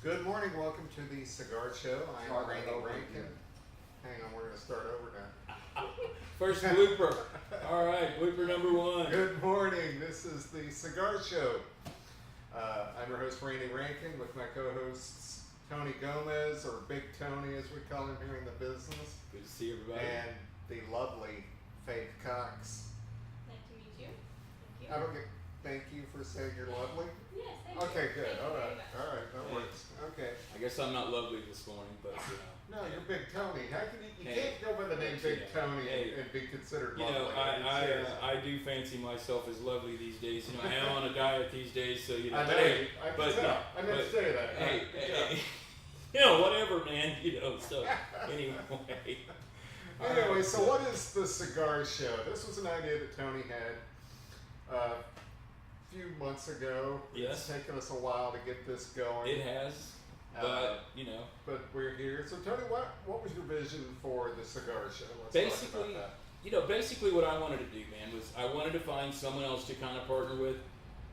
Good morning, welcome to the Cigar Show. I am Randy Rankin. Hang on, we're going to start over now. First blooper. All right, blooper number one. Good morning, this is the Cigar Show. I'm your host, Randy Rankin, with my co-hosts, Tony Gomez, or Big Tony as we call him here in the business. Good to see everybody. And the lovely Faith Cox. Nice to meet you. Thank you. I don't get thank you for saying you're lovely. Yes, thank you. Okay, good. Thank you very much. All right, that works. Okay. I guess I'm not lovely this morning, but No, you're Big Tony. How can you Hey. can't go by the name Big Tony Hey. and be considered you lovely. know, I do fancy myself as lovely these days. You know, I am on a diet these days, so you know. I know. Hey, I can but, tell. I meant to say that. Hey, Good hey, job. you know, whatever, man. You know, so anyway. Anyway, so what is the Cigar Show? This was an idea that Tony had a few months ago. Yes. It's taken us a while to get this going. It has, but you know. But we're here. So Tony, what was your vision for the Cigar Show? Let's Basically, talk about you know, basically what I wanted to do, man, was I wanted to find someone else to kind of partner with.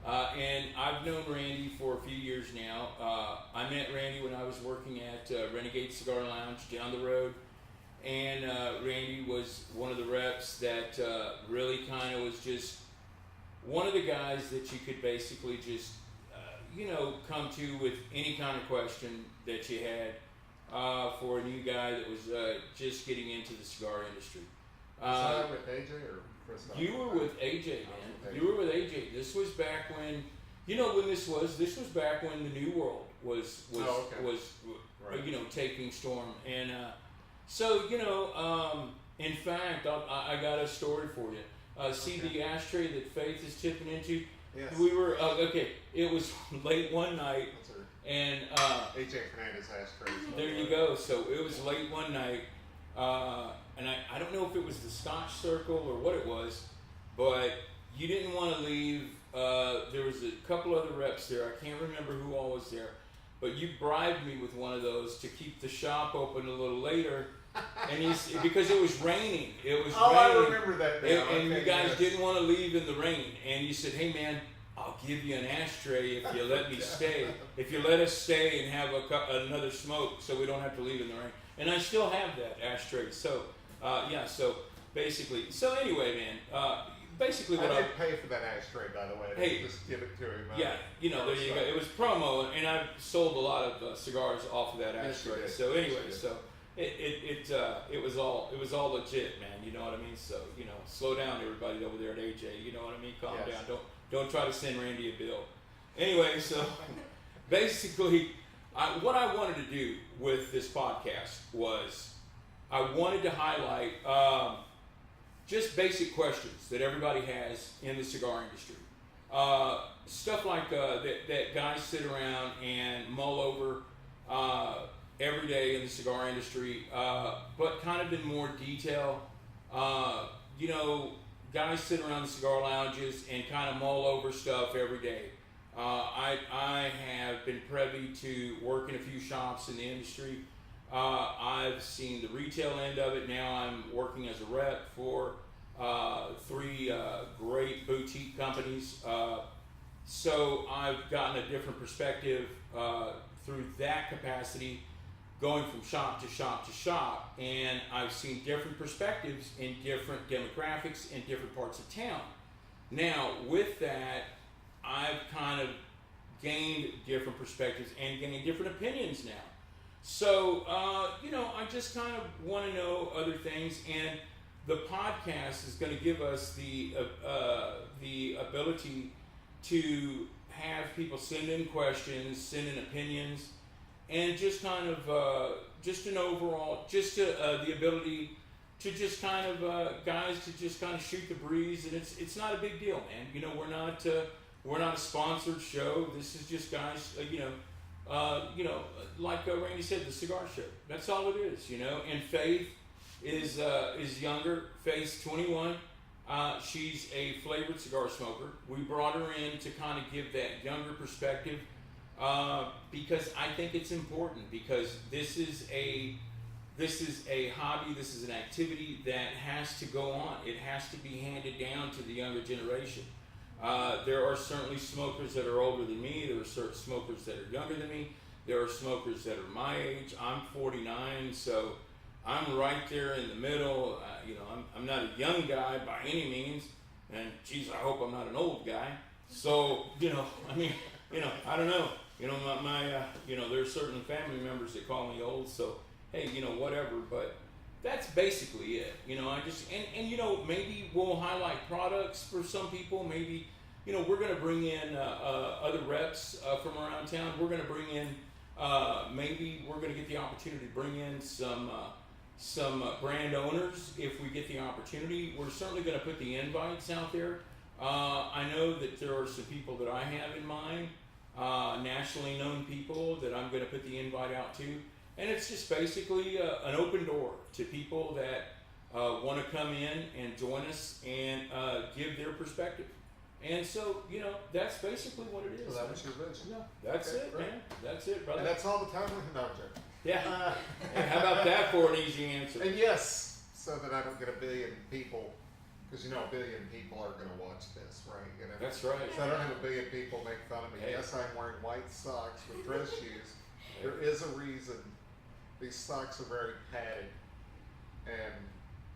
And I've known Randy for a few years now. I met Randy when I was working at Renegade Cigar Lounge down the road. And Randy was one of the reps that really kind of was just one of the guys that you could basically just, you know, come to with any kind of question that you had for a new guy that was just getting into the cigar industry. Was that with AJ or Chris? You were with AJ, man. You were with AJ. This was back when, you know, when this was back when the New World was Right. you know, taking storm. And so, you know, in fact, I got a story for you. See the ashtray that Faith is tipping into? Yes. We were, okay, it was late one night, That's her. and AJ Fernandez ashtray. there you go. So it was late one night, and I don't know if it was the Scotch Circle or what it was, but you didn't want to leave. There was a couple other reps there. I can't remember who all was there, but you bribed me with one of those to keep the shop open a little later. And because it was raining. It was Oh, raining. I remember that now. And you Okay, guys yes. didn't want to leave in the rain. And you said, hey man, I'll give you an ashtray if you let me stay. If you let us stay and have another smoke so we don't have to leave in the rain. And I still have that ashtray. So, yeah, so basically, so anyway, man, basically what I did pay for that ashtray, by the way. Hey. Just give it to him. yeah, you know, there you go. It was promo, and I've sold a lot of cigars off of that Yes, you ashtray. did. So Yes, anyway, you did. so it was all legit, man. You know what I mean? So you know, slow down, everybody over there at AJ. You know what I mean? Calm Yes. down. Don't try to send Randy a bill. Anyway, so basically, what I wanted to do with this podcast was I wanted to highlight just basic questions that everybody has in the cigar industry. Stuff like that guys sit around and mull over every day in the cigar industry, but kind of in more detail. You know, guys sit around the cigar lounges and kind of mull over stuff every day. I have been privy to work in a few shops in the industry. I've seen the retail end of it. Now I'm working as a rep for 3 great boutique companies. So I've gotten a different perspective through that capacity, going from shop to shop to shop, and I've seen different perspectives in different demographics in different parts of town. Now, with that, I've kind of gained different perspectives and gained different opinions now. So, you know, I just kind of want to know other things, and the podcast is going to give us the ability to have people send in questions, send in opinions, and just kind of just an overall, just the ability to just kind of guys to just kind of shoot the breeze, and it's not a big deal, man. You know, we're not a sponsored show. This is just guys, you know, like Randy said, the Cigar Show. That's all it is, you know. And Faith is younger. Faith's 21. She's a flavored cigar smoker. We brought her in to kind of give that younger perspective because I think it's important, because this is a hobby, this is an activity that has to go on. It has to be handed down to the younger generation. There are certainly smokers that are older than me. There are certain smokers that are younger than me. there are smokers that are my age. I'm 49, so I'm right there in the middle. I'm not a young guy by any means, and geez, I hope I'm not an old guy. So, I don't know. There are certain family members that call me old, so hey, whatever. But that's basically it. Maybe we'll highlight products for some people. Maybe, we're going to bring in other reps from around town. We're going to bring in, maybe we're going to get the opportunity to bring in some brand owners if we get the opportunity. We're certainly going to put the invites out there. I know that there are some people that I have in mind, nationally known people that I'm going to put the invite out to. And it's just basically an open door to people that want to come in and join us and give their perspective. And so, that's basically what it is. So that was your vision. Yeah, that's it, great. man. That's it, brother. And that's all the time we can joke. Yeah. And how about that for an easy answer? And yes, so that I don't get a billion people, because a billion people are going to watch this, right? That's right. So I don't have a billion people make fun of me. Hey. Yes, I'm wearing white socks with dress shoes. There is a reason. These socks are very padded, and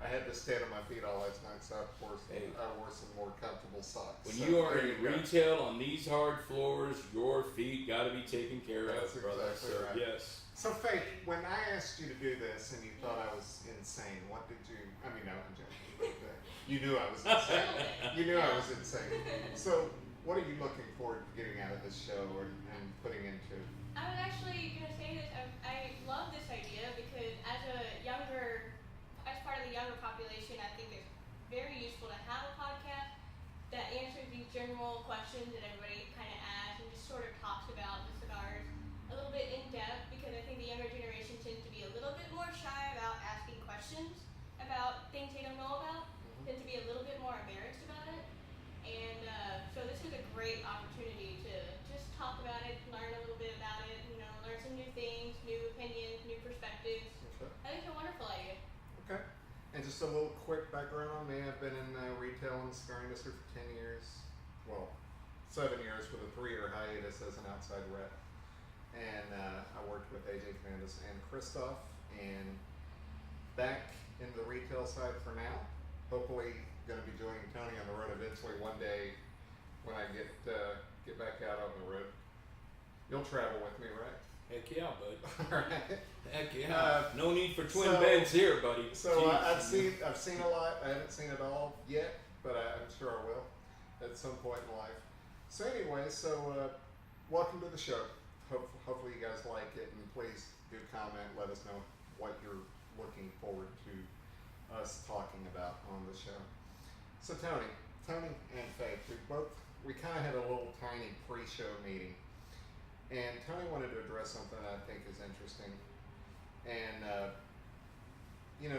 I had to stand on my feet all last night, so I wore some more comfortable socks. When So you are there in you go. retail on these hard floors, your feet got to be taken care That's of, brother. exactly So, right. yes. So Faith, when I asked you to do this and you thought I was insane, what did you? I mean, no, I'm joking. But, you knew I was insane. You knew I was insane. So, what are you looking forward to getting out of this show and putting into? I was actually going to say this. I love this idea because as part of the younger population, I think it's very useful to have a podcast that answers these general questions that everybody kind of asks and just sort of talks about the cigars a little bit in depth, because I think the younger generation tends to be a little bit more shy about asking questions about things they don't know about, tend to be a little bit more embarrassed about it. And so this is a great opportunity to just talk about it, learn a little bit about it, learn some new things, new opinions, new perspectives. Okay. I think it's a wonderful idea. Okay. And just a little quick background on me. I've been in retail and cigar industry for 10 years. Well, 7 years with a 3-year hiatus as an outside rep. And I worked with AJ Fernandez and Christoph, and back in the retail side for now. Hopefully going to be joining Tony on the road eventually one day when I get back out on the road. You'll travel with me, right? Heck yeah, bud. Alright. Heck yeah. No need for twin so- beds here, buddy. So Jeez. I've seen a lot. I haven't seen it all yet, but I'm sure I will at some point in life. So anyway, welcome to the show. Hopefully you guys like it, and please do comment. Let us know what you're looking forward to us talking about on the show. So Tony and Faith, we kind of had a little tiny pre-show meeting, and Tony wanted to address something that I think is interesting. And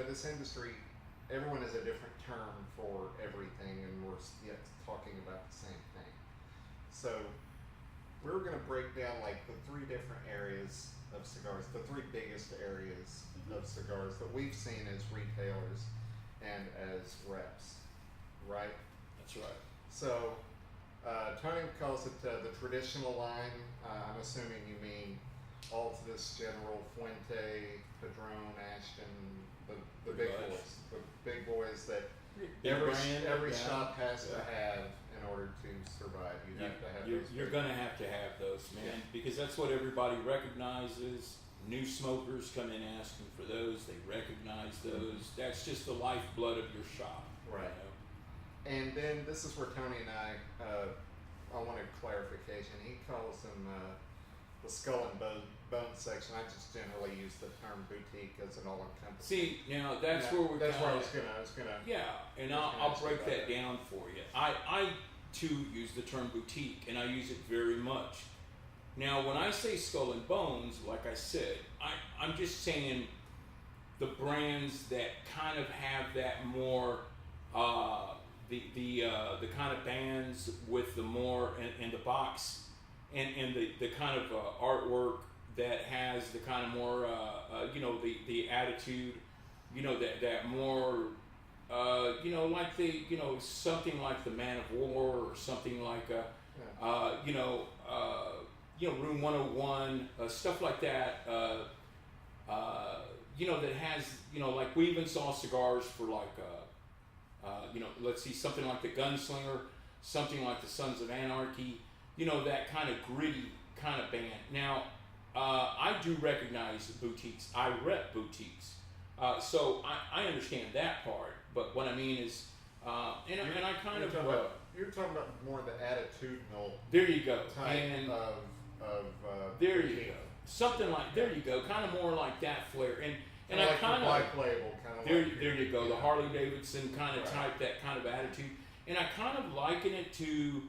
this industry, everyone has a different term for everything, and we're yet talking about the same thing. So we're going to break down like the 3 different areas of cigars, the 3 biggest areas of cigars that we've seen as retailers and as reps, right? That's right. So Tony calls it the traditional line. I'm assuming you mean Altus, General, Fuente, Padron, Ashton, the big Pretty much. boys, the big boys that Big brand, every yeah. shop has to Yeah. have in order to survive. You have to have those. You're big- going to have those, man, Yeah. because that's what everybody recognizes. New smokers come in asking for those. They recognize those. That's just the lifeblood of your shop. Right. And then this is where Tony and I wanted clarification. He calls them the skull and bone section. I just generally use the term boutique as an all-encompassing. See, now that's where we're That's where I kinda- was gonna. Yeah, and I was gonna I'll ask break you about that that. down for you. I too use the term boutique, and I use it very much. Now, when I say skull and bones, like I said, I'm just saying the brands that kind of have that more the kind of bands with the more and the box and the kind of artwork that has the kind of more the attitude, that more like something like the Man of War or something like Room 101, stuff like that. That has, like we even saw cigars for like, let's see, something like the Gunslinger, something like the Sons of Anarchy, that kind of gritty kind of band. Now, I do recognize boutiques. I rep boutiques. So I understand that part, but what I mean is, and I kind of... You're talking about more the attitudinal... There you go. Type and of there you go. Something like, there you go, kind of more like that flair. And I like kind the of... Black Label, kind of There you go, yeah. the Harley Davidson kind of Right. type, that kind of attitude. And I kind of liken it to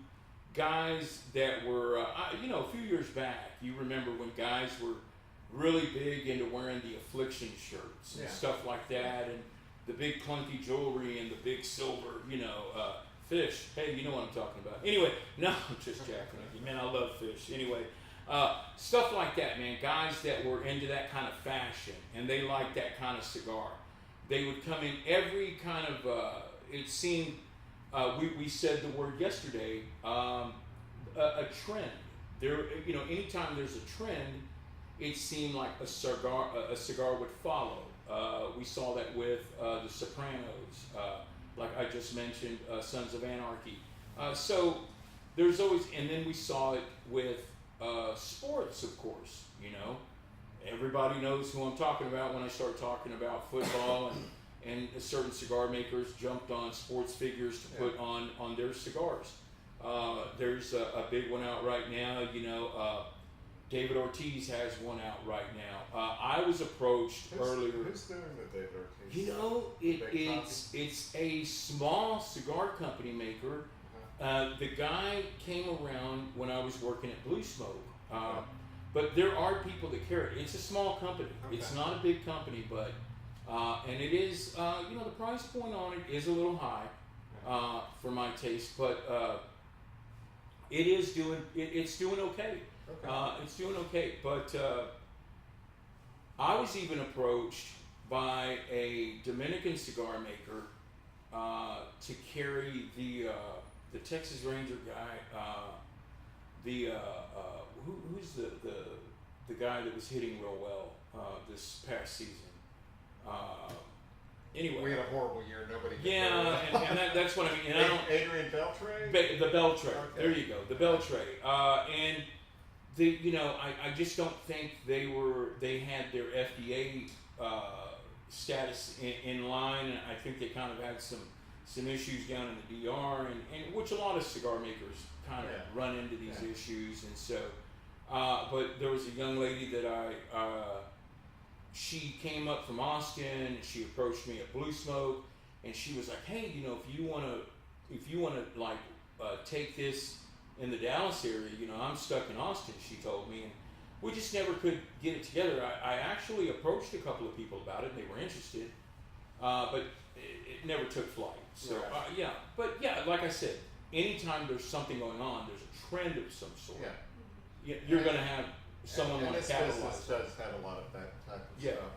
guys that were, a few years back, you remember when guys were really big into wearing the Affliction shirts and Yeah. stuff like that, and the big clunky jewelry and the big silver, fish. Hey, you know what I'm talking about. Anyway, no, I'm just jacking with you. Man, I love fish. Anyway, stuff like that, man. Guys that were into that kind of fashion, and they liked that kind of cigar. They would come in every kind of, it seemed, we said the word yesterday, a trend. There, anytime there's a trend, it seemed like a cigar would follow. We saw that with the Sopranos, like I just mentioned, Sons of Anarchy. So there's always, and then we saw it with sports, of course. Everybody knows who I'm talking about when I start talking about football, and certain cigar makers jumped on sports figures to put on their cigars. There's a big one out right now. David Ortiz has one out right now. I was approached earlier. Who's doing the David Ortiz? It's a small cigar company maker. The guy came around when I was working at Blue Smoke. But there are people that carry it. It's a small company. Okay. It's not a big company, but and it is the price point on it is a little high for my taste, but it's doing okay. It's doing okay, but I was even approached by a Dominican cigar maker to carry the Texas Ranger guy, who's the guy that was hitting real well this past season. Anyway, we had a horrible year. Nobody. And that's what I mean. And I don't, Adrian Beltre. The Beltre. Okay. There you go. The Beltre. And I just don't think they had their FDA status in line, and I think they kind of had some issues down in the DR, and which a lot of cigar makers kind of run into these issues, and so. But there was a young lady that she came up from Austin, and she approached me at Blue Smoke, and she was like, "Hey, if you wanna like take this in the Dallas area, I'm stuck in Austin," she told me, and we just never could get it together. I actually approached a couple of people about it, and they were interested, but it never took flight. So but like I said, anytime there's something going on, there's a trend of some sort. You're going to have someone want to capitalize. And this business does have a lot of that type of stuff.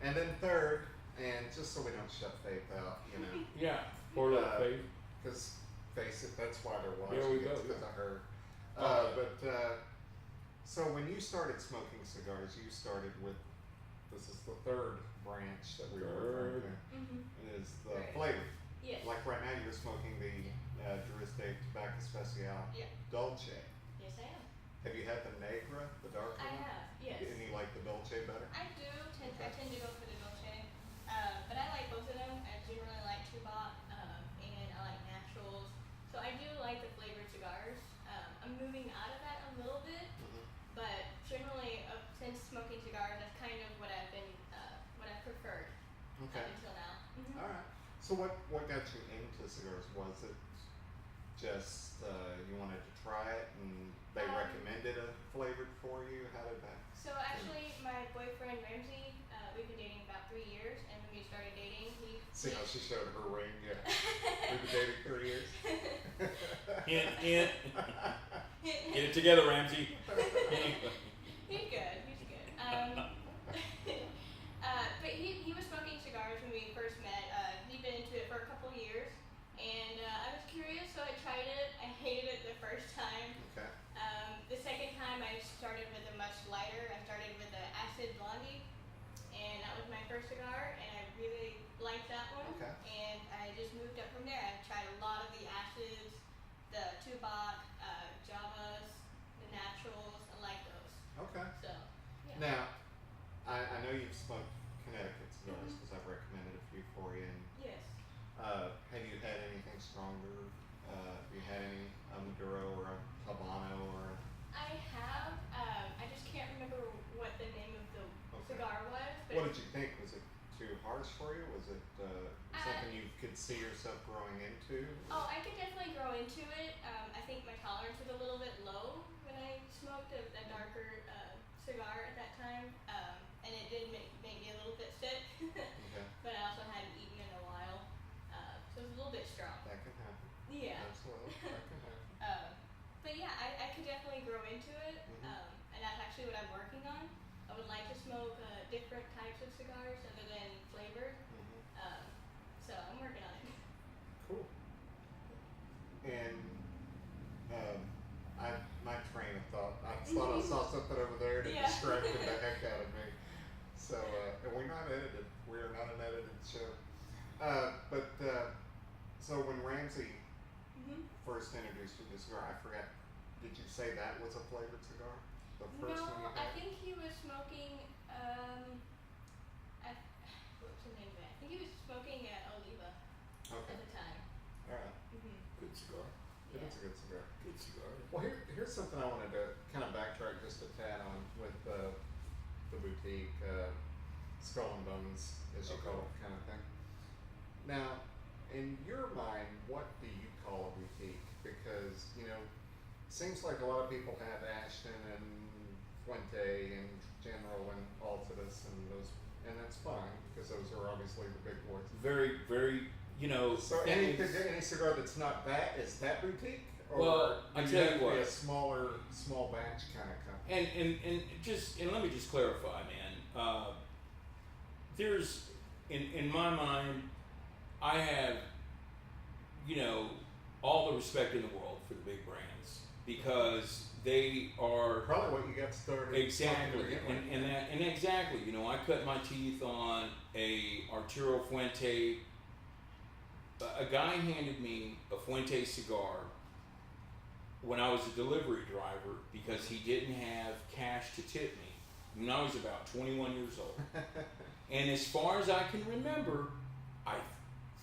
And then third, and just so we don't shut Faith out, Poor little Faith. Because face it, that's why they're watching. There we go. It's because of her. So when you started smoking cigars, you started with, this is the third branch that we were referring to, is the flavor. Yes. Like right now you're smoking the Juriste Tobacco Especial Dolce. Yes, I am. Have you had the Negra, the dark one? I have, yes. And you like the Dolce better? I do. I tend to go for the Dolce. But I like both of them. I generally like Tupac, and I like naturals. So I do like the flavored cigars. I'm moving out of that a little bit, but generally, since smoking cigars, that's kind of what I've been, what I've preferred up until now. All right. So what got you into cigars? Was it just you wanted to try it and they recommended a flavored for you? How did that? So actually, my boyfriend Ramsey, we've been dating about 3 years, and when we started dating, See how she showed her ring? Yeah. We've been dating 3 years. Hint. Get it together, Ramsey. He's good. But he was smoking cigars when we first met. He'd been into it for a couple years, and I was curious, so I tried it. I hated it the first time. Okay. The second time I first cigar, and I really liked that one. Okay. And I just moved up from there. I've tried a lot of the ashes, the Tubac, Javas, the naturals. I like those. Okay. So, yeah. Now, I know you've smoked Connecticut cigars Mhm. because I've recommended a few for you. And, Yes. have you had anything stronger? Have you had any Maduro or a Habano or? I have. I just can't remember what the name of the cigar was. But What did you think? Was it too harsh for you? Was it something you could see yourself growing into? Oh, I could definitely grow into it. I think my tolerance was a little bit low when I smoked a darker cigar at that time, and it did make me a little bit sick. Okay. But I also hadn't eaten in a while, so it was a little bit strong. That can happen. Yeah. Absolutely. That can happen. But yeah, I could definitely grow into it, Mhm. and that's actually what I'm working on. I would like to smoke different types of cigars other than flavored, Mhm. so I'm working on it. Cool. And my train of thought, I thought I saw something over there that Yeah. distracted the heck out of me. So, and we're not edited. We are not an edited show. So when Ramsey Mhm. first introduced you to the cigar, I forgot. Did you say that was a flavored cigar? The first one you No, had? I think he was smoking. What's the name of it? I think he was smoking Oliva Okay. at the time. All right. Good cigar. It is a good cigar. Good cigar. Well, here's something I wanted to kind of backtrack just a tad on with the boutique skull and bones, as you Okay. call it, kind of thing. Now, in your mind, what do you call a boutique? Because it seems like a lot of people have Ashton and Fuente and General and Altadis and those, and that's fine because those are obviously the big boys. Very, very, So any cigar that's not that, is that boutique? Or Well, I do tell have you to what. be a small batch kind of company? And let me just clarify, man. There's in my mind, I have all the respect in the world for the big brands because they are Probably what you got started. exactly to begin with. and exactly. I cut my teeth on a Arturo Fuente. A guy handed me a Fuente cigar when I was a delivery driver because he didn't have cash to tip me when I was about 21 years old. And as far as I can remember,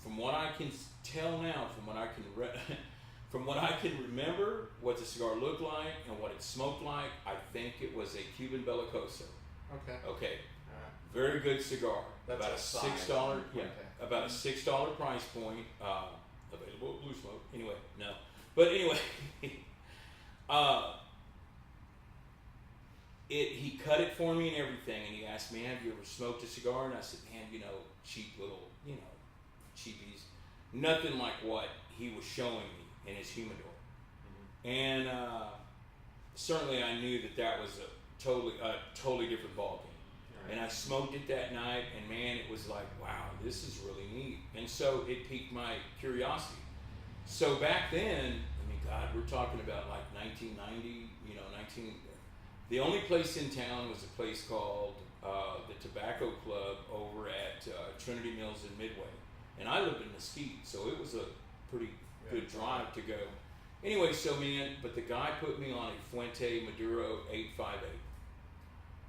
from what I can tell now, from what I can remember, what the cigar looked like and what it smoked like, I think it was a Cuban Bellicoso. Okay. Okay, All right. very good cigar. That's About a a size. $6, yeah, Okay. about a $6 price point. Available at Blue Smoke. Anyway, no, but anyway, he cut it for me and everything, and he asked me, "Have you ever smoked a cigar?" And I said, "Man, cheap little, cheapies, nothing like what he was showing me in his humidor." Mhm. And certainly, I knew that was a totally different ballgame. All right. And I smoked it that night, and man, it was like, wow, this is really neat. And so it piqued my curiosity. So back then, God, we're talking about like 1990, the only place in town was a place called the Tobacco Club over at Trinity Mills in Midway. And I lived in Mesquite, so it was a pretty good drive to go. Anyway, but the guy put me on a Fuente Maduro 858.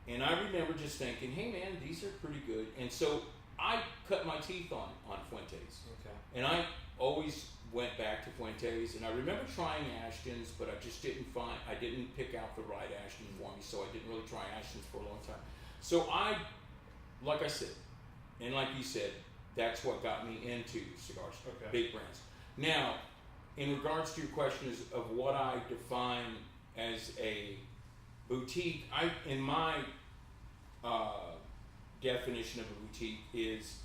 And I remember just thinking, hey man, these are pretty good. And so I cut my teeth on Fuentes. Okay. And I always went back to Fuentes, and I remember trying Ashtons, but I just didn't pick out the right Ashton for me, so I didn't really try Ashtons for a long time. So like I said, and like you said, that's what got me into cigars, Okay. big brands. Now, in regards to your question of what I define as a boutique, in my definition of a boutique is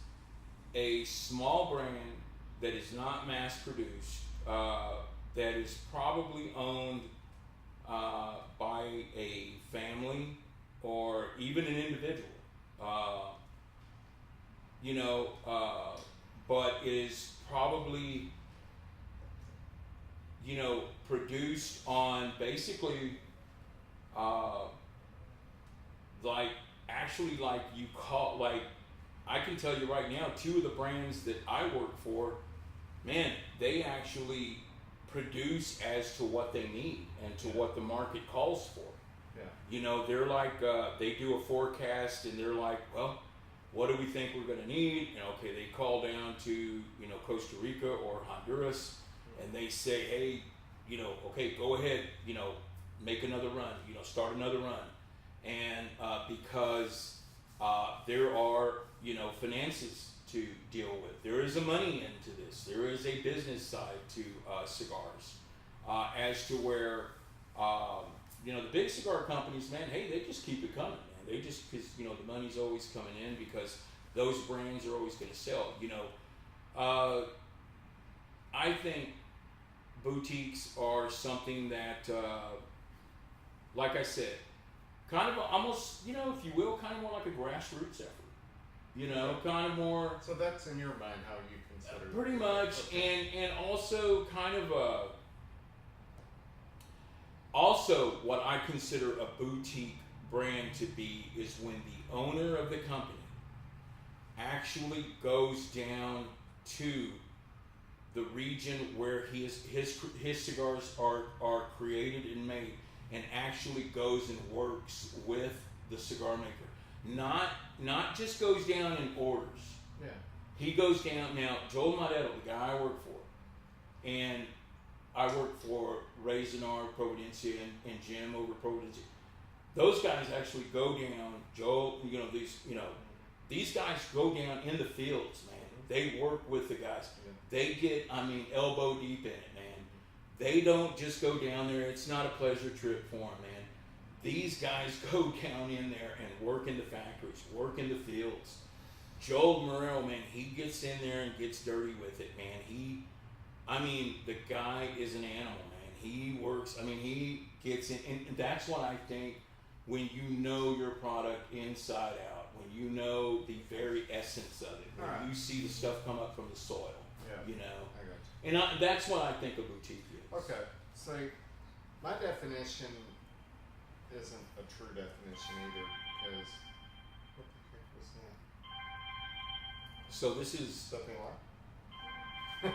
a small brand that is not mass produced, that is probably owned by a family or even an individual, but is probably produced on basically like I can tell you right now, 2 of the brands that I work for, man, they actually produce as to what they need and to what the market calls for. Yeah. You know, they're like, they do a forecast and they're like, well, what do we think we're going to need? And okay, they call down to, you know, Costa Rica or Honduras and they say, hey, you know, okay, go ahead, you know, make another run, you know, start another run. And because there are, you know, finances to deal with. There is a money into this. There is a business side to cigars. As to where, you know, the big cigar companies, man, hey, they just keep it coming, man. They just, because, you know, the money's always coming in because those brands are always going to sell. You know, I think boutiques are something that, like I said, kind of almost, you know, if you will, kind of more like a grassroots effort. You know, kind of more. So that's in your mind how you consider it? Pretty much, and also kind of also what I consider a boutique brand to be is when the owner of the company actually goes down to the region where his cigars are created and made, and actually goes and works with the cigar maker. Not just goes down and orders. Yeah. He goes down. Now, Joel Modetto, the guy I work for, and I work for Ray Zanar, Providencia, and Jim over Providencia. Those guys actually go down. Joel, these guys go down in the fields, man. They work with the guys. They get, elbow deep in it, man. They don't just go down there. It's not a pleasure trip for them, man. These guys go down in there and work in the factories, work in the fields. Joel Morero, man, he gets in there and gets dirty with it, man. The guy is an animal, man. He works, he gets in, and that's what I think when you know your product inside out, when you know the very essence of it, when you see the stuff come up from the soil, you know. I got you. And that's what I think a boutique is. Okay, so my definition isn't a true definition either, because what the heck was that? So this is... Something like?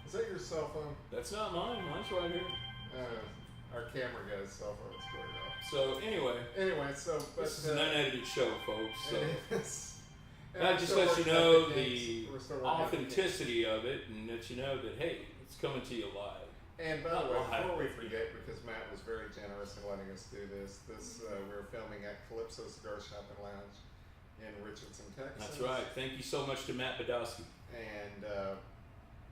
Is that your cell phone? That's not mine. Mine's right here. Our camera guy's cell phone's going off. So anyway, but this is an unedited show, folks. So and that just lets you know the authenticity of it, and let you know that hey, it's coming to you live. And by the way, before we forget, because Matt was very generous in letting us do this, we're filming at Calypso Cigar Shop and Lounge in Richardson, Texas. That's right. Thank you so much to Matt Badowski. And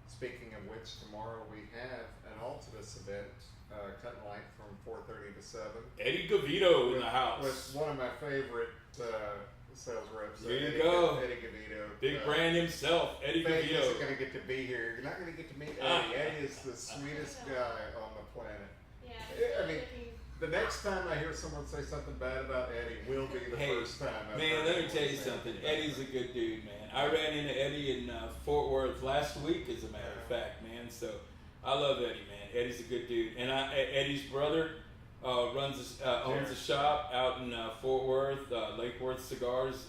speaking of which, tomorrow we have an Altadis event, cut and light from 4:30 to 7. Eddie Gavito in the house. With one of my favorite sales reps. There you go. Eddie Gavito. Big brand himself, Eddie Gavito. Isn't going to get to be here. You're not going to get to meet Eddie. Eddie is the sweetest guy on the planet. Yeah. The next time I hear someone say something bad about Eddie will be the first time. Man, let me tell you something. Eddie's a good dude, man. I ran into Eddie in Fort Worth last week, as a matter of fact, man. So I love Eddie, man. Eddie's a good dude. And Eddie's brother owns a shop out in Fort Worth, Lake Worth Cigars.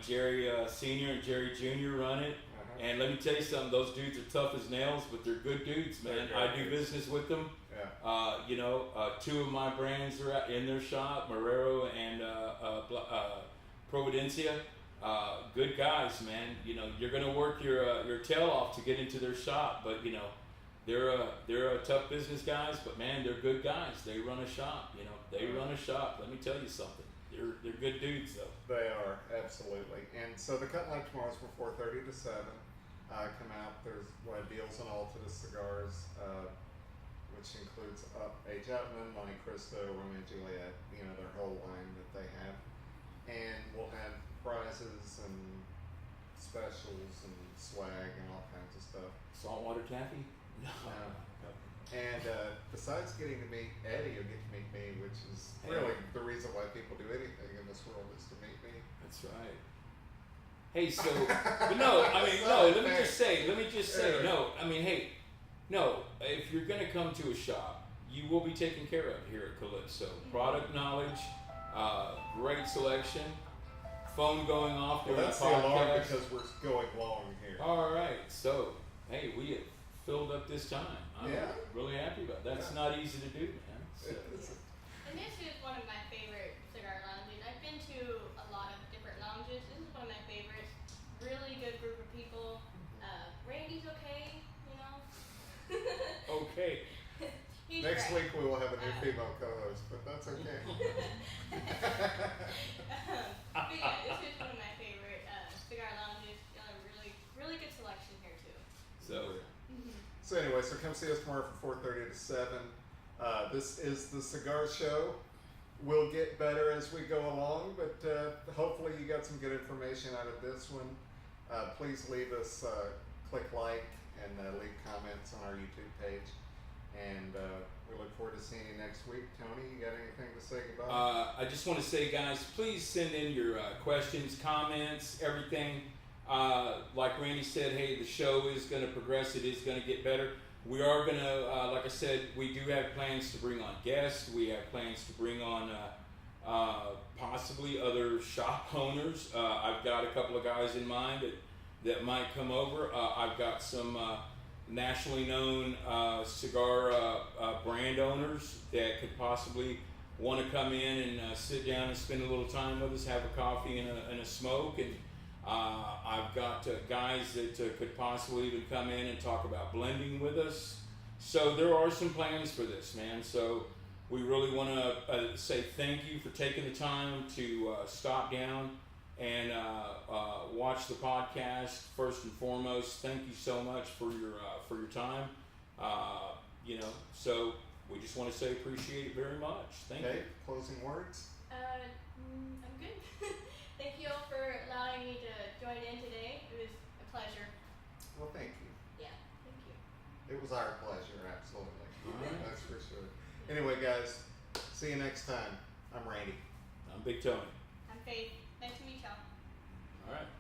Jerry Senior and Jerry Junior run it. And let me tell you something, those dudes are tough as nails, but they're good dudes, man. I do business with them. Yeah. 2 of my brands are in their shop, Marrero and Providencia. Good guys, man. You're gonna work your tail off to get into their shop, but they're a tough business guys, but man, they're good guys. They run a shop, they run a shop. Let me tell you something. They're good dudes though. They are, absolutely. And so the cut light tomorrow is from 4:30 to 7. Come out. There's deals on Altadis cigars, which includes H. Upman, Monte Cristo, Romeo and Juliet, their whole line that they have. And we'll have prizes and specials and swag and all kinds of stuff. Saltwater taffy? No. And besides getting to meet Eddie, you'll get to meet me, which is really the reason why people do anything in this world is to meet me. That's right. Hey, so, but no, let me just say, if you're going to come to a shop, you will be taken care of here at Calypso. Product knowledge, great selection, phone going off Well, during that's the the alarm podcast. because we're going long here. All right, so hey, we have filled up this time. I'm Yeah. really happy about that. That's Yeah. not easy to do, man. So, And this is one of my favorite cigar lounges. I've been to a lot of different lounges. This is one of my favorites. Really good group of people. Randy's okay, you know. okay. He's Next great. week we will have a new female co-host, but that's okay. But yeah, this is one of my favorite cigar lounges. Really good selection here too. So, So anyway, so come see us tomorrow from 4:30 to 7. This is the Cigar Show. We'll get better as we go along, but hopefully you got some good information out of this one. Please leave us, click like, and leave comments on our YouTube page. And we look forward to seeing you next week. Tony, you got anything to say goodbye? I just want to say, guys, please send in your questions, comments, everything. Like Randy said, hey, the show is going to progress. It is going to get better. We are going to, like I said, we do have plans to bring on guests. We have plans to bring on possibly other shop owners. I've got a couple of guys in mind that might come over. I've got some nationally known cigar brand owners that could possibly want to come in and sit down and spend a little time with us, have a coffee and a smoke. And I've got guys that could possibly even come in and talk about blending with us. So there are some plans for this, man. So we really want to say thank you for taking the time to stop down and watch the podcast. First and foremost, thank you so much for your time. So we just want to say appreciate it very much. Thank you. Okay, closing words? I'm good. Thank you all for allowing me to join in today. It was a pleasure. Well, thank you. Yeah, thank you. It was our pleasure, absolutely. All right. That's for sure. Anyway, guys, see you next time. I'm Randy. I'm Big Tony. I'm Faith. Nice to meet y'all. All right.